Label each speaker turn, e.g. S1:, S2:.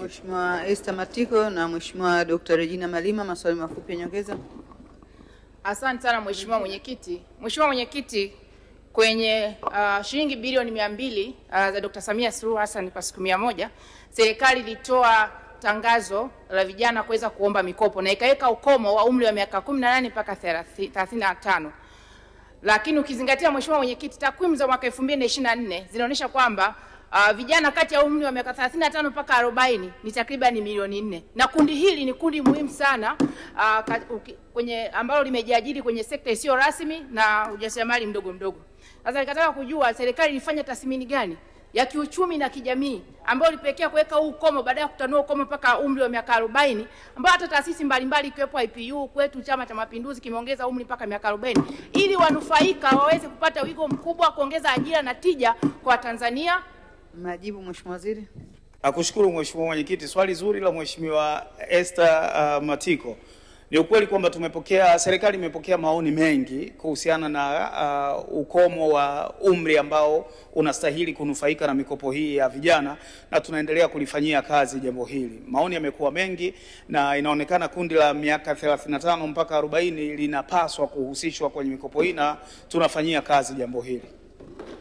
S1: Mheshimiwa Esther Matiko na Mheshimiwa Dr. Regina Malima, maswali mafupi ya nyongeza.
S2: Asante sana Mheshimiwa Mwenyekiti. Mheshimiwa Mwenyekiti, kwenye shilingi bilioni 200 za Dr. Samia Suluhu Hassan kwa siku 100, serikali ilitoa tangazo la vijana kuweza kuomba mikopo na ikaweka ukomo wa umri wa miaka 18 mpaka 35. Lakini ukizingatia Mheshimiwa Mwenyekiti, takwimu za mwaka 2024 zinaonyesha kwamba vijana kati ya umri wa miaka 35 mpaka 40 ni takriban milioni 4. Na kundi hili ni kundi muhimu sana kwenye ambalo limejiajiri kwenye sekta isiyo rasmi na ujasiriamali mdogo mdogo. Sasa nikataka kujua serikali ilifanya tathmini gani ya kiuchumi na kijamii ambayo ilipelekea kuweka huu ukomo baada ya kutanua ukomo mpaka umri wa miaka 40, ambao hata taasisi mbalimbali ikiwepo IPU kwetu Chama cha Mapinduzi kimeongeza umri mpaka miaka 40 ili wanufaika waweze kupata wigo mkubwa kuongeza ajira na tija kwa Tanzania.
S1: Majibu Mheshimiwa Waziri.
S3: Nakushukuru Mheshimiwa Mwenyekiti, swali zuri la Mheshimiwa Esther Matiko. Ni ukweli kwamba serikali imepokea maoni mengi kuhusiana na ukomo wa umri ambao unastahili kunufaika na mikopo hii ya vijana, na tunaendelea kulifanyia kazi jambo hili. Maoni yamekuwa mengi na inaonekana kundi la miaka 35 mpaka 40 linapaswa kuhusishwa kwenye mikopo hii na tunafanyia kazi jambo hili.